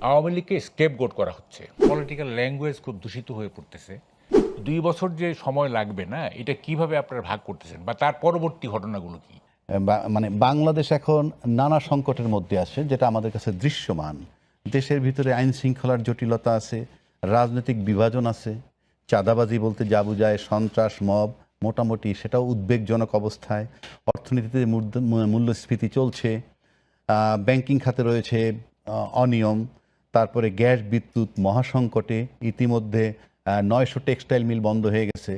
আওয়ামী লীগকে স্কেপগোট করা হচ্ছে। পলিটিক্যাল ল্যাঙ্গুয়েজ খুব দূষিত হয়ে পড়তেছে। ২ বছর যে সময় লাগবে না, এটা কিভাবে আপনারা ভাগ করতেছেন বা তার পরবর্তী ঘটনাগুলো কি? মানে বাংলাদেশ এখন নানা সংকটের মধ্যে আছে, যেটা আমাদের কাছে দৃশ্যমান। দেশের ভিতরে আইন শৃঙ্খলার জটিলতা আছে, রাজনৈতিক বিভাজন আছে, চাঁদাবাজি বলতে যা বোঝায় সন্ত্রাস মব, মোটামুটি সেটাও উদ্বেগজনক অবস্থায়। অর্থনীতিতে মূল্যস্ফীতি চলছে, ব্যাংকিং খাতে রয়েছে অনিয়ম, তারপরে গ্যাস বিদ্যুৎ মহাসংকটে। ইতিমধ্যে 900 টেক্সটাইল মিল বন্ধ হয়ে গেছে।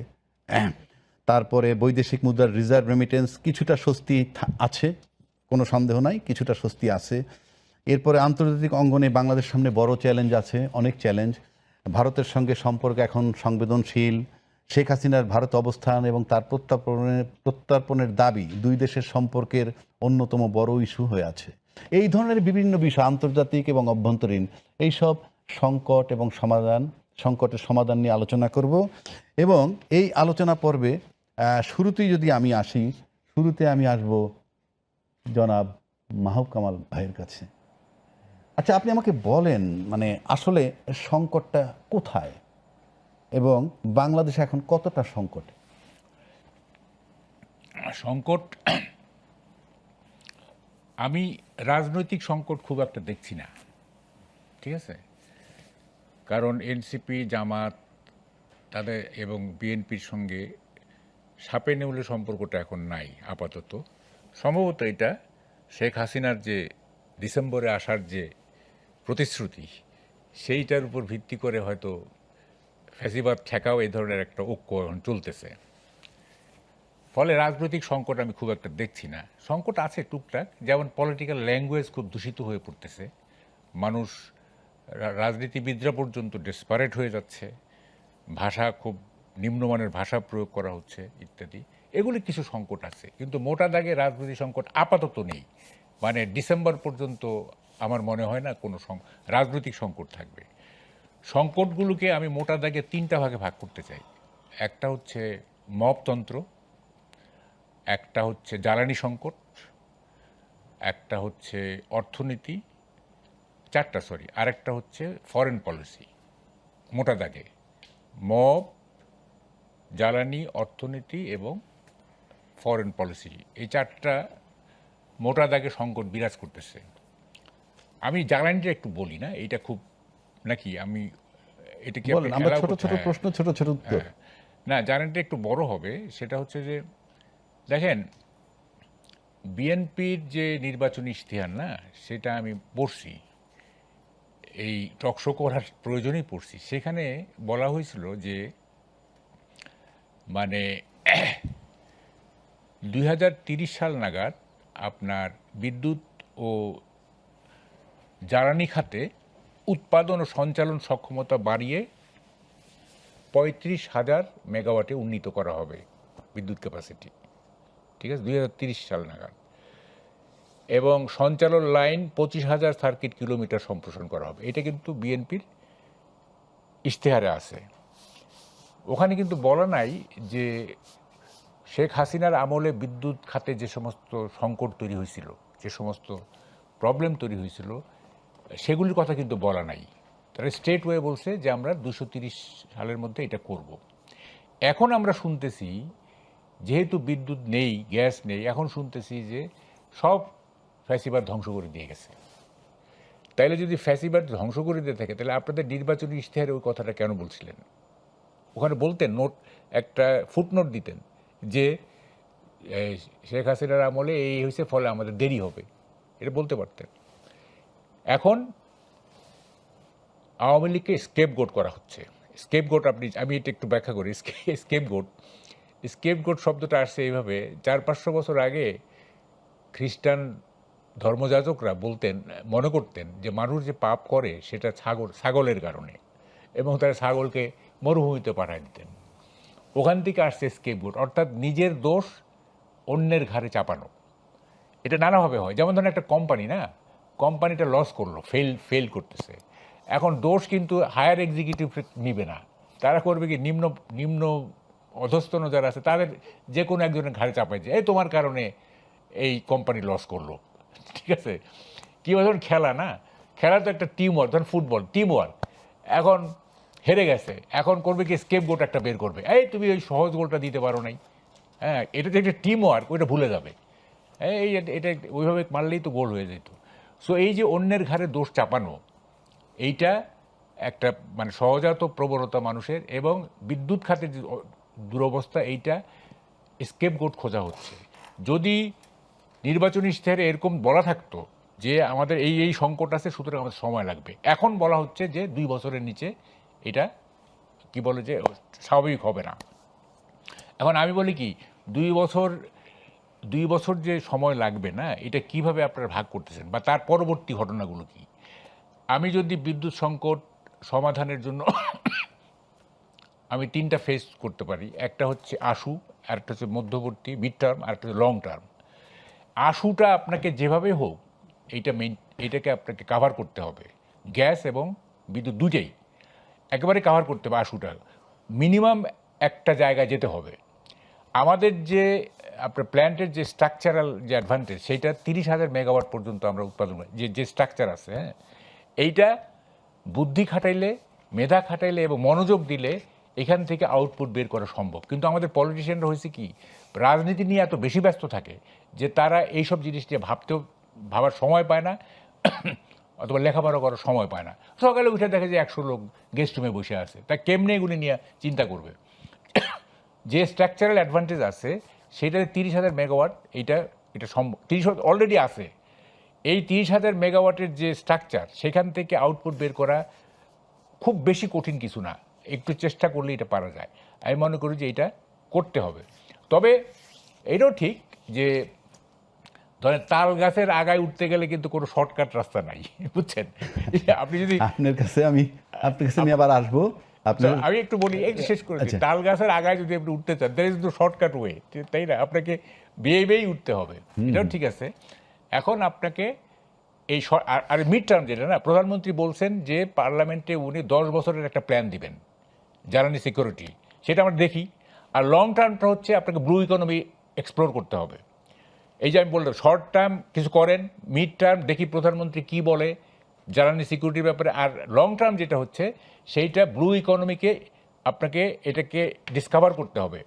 তারপরে বৈদেশিক মুদ্রার রিজার্ভ রেমিটেন্স কিছুটা স্বস্তি আছে, কোনো সন্দেহ নাই, কিছুটা স্বস্তি আছে। এরপরে আন্তর্জাতিক অঙ্গনে বাংলাদেশের সামনে বড় চ্যালেঞ্জ আছে, অনেক চ্যালেঞ্জ। ভারতের সঙ্গে সম্পর্ক এখন সংবেদনশীল। শেখ হাসিনার ভারত অবস্থান এবং তার প্রত্যর্পণের দাবি দুই দেশের সম্পর্কের অন্যতম বড় ইস্যু হয়ে আছে। এই ধরনের বিভিন্ন বিষয়, আন্তর্জাতিক এবং অভ্যন্তরীণ, এইসব সংকট এবং সংকটের সমাধান নিয়ে আলোচনা করব। এবং এই আলোচনা পর্বে শুরুতেই যদি আমি আসি, শুরুতে আমি আসব জনাব মাহবুব কামাল ভাইয়ের কাছে। আচ্ছা, আপনি আমাকে বলেন, মানে আসলে সংকটটা কোথায় এবং বাংলাদেশ এখন কতটা সংকটে? সংকট, আমি রাজনৈতিক সংকট খুব একটা দেখছি না, ঠিক আছে? কারণ এনসিপি, জামাত তাদের এবং বিএনপির সঙ্গে সাপে নেউলে সম্পর্কটা এখন নাই আপাতত। সম্ভবত এটা শেখ হাসিনার যে ডিসেম্বরে আসার যে প্রতিশ্রুতি, সেইটার উপর ভিত্তি করে হয়তো ফ্যাসিবাদ ঠেকাও এই ধরনের একটা ঐক্য এখন চলতেছে। ফলে রাজনৈতিক সংকট আমি খুব একটা দেখছি না। সংকট আছে টুকটাক, যেমন পলিটিক্যাল ল্যাঙ্গুয়েজ খুব দূষিত হয়ে পড়তেছে। মানুষ, রাজনীতিবিদরা পর্যন্ত ডেসপারেট হয়ে যাচ্ছে, ভাষা খুব নিম্নমানের ভাষা প্রয়োগ করা হচ্ছে ইত্যাদি। এগুলি কিছু সংকট আছে, কিন্তু মোটা দাগে রাজনৈতিক সংকট আপাতত নেই। মানে ডিসেম্বর পর্যন্ত আমার মনে হয় না কোনো রাজনৈতিক সংকট থাকবে। সংকটগুলোকে আমি মোটা দাগে 3টা ভাগে ভাগ করতে চাই। একটা হচ্ছে মবতন্ত্র, একটা হচ্ছে জ্বালানি সংকট, একটা হচ্ছে অর্থনীতি, 4টা সরি, আরেকটা হচ্ছে ফরেন পলিসি। মোটা দাগে মব, জ্বালানি, অর্থনীতি এবং ফরেন পলিসি, এই 4টা মোটা দাগে সংকট বিরাজ করতেছে। আমি জ্বালানিটা একটু বলি না, এটা খুব নাকি আমি এটা কি বলেন, আমরা ছোট ছোট হ্যাঁ, প্রশ্ন, ছোট ছোট উত্তর। হ্যাঁ। না, জ্বালানিটা একটু বড় হবে। সেটা হচ্ছে যে, দেখেন, বিএনপির যে নির্বাচনী ইশতেহার না, সেটা আমি পড়ছি, এই টকশো করার প্রয়োজনেই পড়ছি। সেখানে বলা হয়েছিল যে মানে 2030 সাল নাগাদ আপনার বিদ্যুৎ ও জ্বালানি খাতে উৎপাদন ও সঞ্চালন সক্ষমতা বাড়িয়ে 35,000 মেগাওয়াটে উন্নীত করা হবে বিদ্যুৎ ক্যাপাসিটি, ঠিক আছে, 2030 সাল নাগাদ। এবং সঞ্চালন লাইন 25,000 সার্কিট কিলোমিটার সম্প্রসারণ করা হবে। এটা কিন্তু বিএনপির ইশতেহারে আছে। ওখানে কিন্তু বলা নাই যে শেখ হাসিনার আমলে বিদ্যুৎ খাতে যে সমস্ত সংকট তৈরি হয়েছিল, যে সমস্ত প্রবলেম তৈরি হয়েছিল, সেগুলির কথা কিন্তু বলা নাই। তারা স্ট্রেট ওয়ে বলছে যে আমরা 230 সালের মধ্যে এটা করব। এখন আমরা শুনতেছি, যেহেতু বিদ্যুৎ নেই, গ্যাস নেই, এখন শুনতেছি যে সব ফ্যাসিবাদ ধ্বংস করে দিয়ে গেছে। তাইলে যদি ফ্যাসিবাদ ধ্বংস করে দিয়ে থাকে, তাহলে আপনাদের নির্বাচনী ইশতেহারে ওই কথাটা কেন বলছিলেন? ওখানে বলতেন, নোট, একটা ফুটনোট দিতেন যে শেখ হাসিনার আমলে এই হয়েছে, ফলে আমাদের দেরি হবে, এটা বলতে পারতেন। এখন আওয়ামী লীগকে স্কেপগোট করা হচ্ছে। স্কেপগোট, আমি এটা একটু ব্যাখ্যা করি। স্কেপগোট, স্কেপগোট শব্দটা আসছে এইভাবে, 400-500 বছর আগে খ্রিস্টান ধর্মযাজকরা বলতেন, মনে করতেন যে মানুষ যে পাপ করে সেটা ছাগলের কারণে, এবং তারা ছাগলকে মরুভূমিতে পাঠায় দিতেন। ওখান থেকে আসছে স্কেপগোট, অর্থাৎ নিজের দোষ অন্যের ঘাড়ে চাপানো। এটা নানাভাবে হয়। যেমন ধরেন একটা কোম্পানি, না, কোম্পানিটা লস করলো, ফেল করতেছে। এখন দোষ কিন্তু হায়ার এক্সিকিউটিভ নিবে না, তারা করবে কি, নিম্ন নিম্ন অধস্তন যারা আছে তাদের যে কোনো একজনের ঘাড়ে চাপায়, যে এই তোমার কারণে এই কোম্পানি লস করলো, ঠিক আছে? কী ধরুন খেলা, না, খেলা তো একটা টিম ওয়ার্ক, ধরেন ফুটবল টিম ওয়ার্ক। এখন হেরে গেছে, এখন করবে কি স্কেপ গোট একটা বের করবে, এই তুমি ওই সহজ গোলটা দিতে পারো নাই, হ্যাঁ এটা যে একটা টিম ওয়ার্ক ওইটা ভুলে যাবে, এটা ওইভাবে মারলেই তো গোল হয়ে যেত। সো এই যে অন্যের ঘাড়ে দোষ চাপানো, এইটা একটা মানে সহজাত প্রবণতা মানুষের, এবং বিদ্যুৎ খাতের যে দুরবস্থা, এইটা স্কেপগোট খোঁজা হচ্ছে। যদি নির্বাচনী ইশতেহারে এরকম বলা থাকতো যে আমাদের এই সংকট আছে, সুতরাং আমাদের সময় লাগবে, এখন বলা হচ্ছে যে 2 বছরের নিচে এটা কি বলে যে স্বাভাবিক হবে না। এখন আমি বলি কি, 2 বছর যে সময় লাগবে না, এটা কিভাবে আপনারা ভাগ করতেছেন, বা তার পরবর্তী ঘটনাগুলো কি? আমি যদি বিদ্যুৎ সংকট সমাধানের জন্য আমি 3টা ফেজ করতে পারি, একটা হচ্ছে আশু, আরেকটা হচ্ছে মধ্যবর্তী মিড টার্ম, আরেকটা হচ্ছে লং টার্ম। আশুটা আপনাকে যেভাবে হোক এইটাকে আপনাকে কাভার করতে হবে, গ্যাস এবং বিদ্যুৎ দুটেই একেবারে কাভার করতে হবে। আশুটা মিনিমাম একটা জায়গায় যেতে হবে। আমাদের যে আপনার প্ল্যান্টের যে স্ট্রাকচারাল যে অ্যাডভান্টেজ, সেইটা 30,000 মেগাওয়াট পর্যন্ত আমরা উৎপাদন করি, যে স্ট্রাকচার আছে, হ্যাঁ এইটা বুদ্ধি খাটাইলে, মেধা খাটাইলে এবং মনোযোগ দিলে এখান থেকে আউটপুট বের করা সম্ভব। কিন্তু আমাদের পলিটিশিয়ানরা হয়েছে কি, রাজনীতি নিয়ে এত বেশি ব্যস্ত থাকে যে তারা এইসব জিনিস নিয়ে ভাবার সময় পায় না, অথবা লেখাপড়া করার সময় পায় না। সকালে উঠে দেখে যে 100 লোক গেস্ট রুমে বসে আছে, তা কেমনে এগুলি নিয়ে চিন্তা করবে? যে স্ট্রাকচারাল অ্যাডভান্টেজ আছে সেটাতে 30,000 মেগাওয়াট, এটা সম্ভব। 30 অলরেডি আছে। এই 30,000 মেগাওয়াটের যে স্ট্রাকচার, সেখান থেকে আউটপুট বের করা খুব বেশি কঠিন কিছু না, একটু চেষ্টা করলে এটা পারা যায়। আমি মনে করি যে এটা করতে হবে। তবে এটাও ঠিক যে ধরেন তাল গাছের আগায় উঠতে গেলে কিন্তু কোনো শর্টকাট রাস্তা নাই, বুঝছেন? আপনি যদি আপনার কাছে আমি আবার আসবো। আমি একটু বলি, একটু শেষ করে দিই। তাল গাছের আগায় যদি আপনি উঠতে চান, there is no shortcut way, তাই না? আপনাকে বেয়েই উঠতে হবে, এটাও ঠিক আছে। এখন আপনাকে এই আর মিড টার্ম যেটা না, প্রধানমন্ত্রী বলছেন যে পার্লামেন্টে উনি 10 বছরের একটা প্ল্যান দিবেন জ্বালানি সিকিউরিটি, সেটা আমরা দেখি। আর লং টার্মটা হচ্ছে আপনাকে ব্লু ইকোনমি এক্সপ্লোর করতে হবে। এই যে আমি বললাম, শর্ট টার্ম কিছু করেন, মিড টার্ম দেখি প্রধানমন্ত্রী কি বলে জ্বালানি সিকিউরিটির ব্যাপারে, আর লং টার্ম যেটা হচ্ছে সেইটা ব্লু ইকোনমিকে আপনাকে এটাকে ডিসকভার করতে হবে।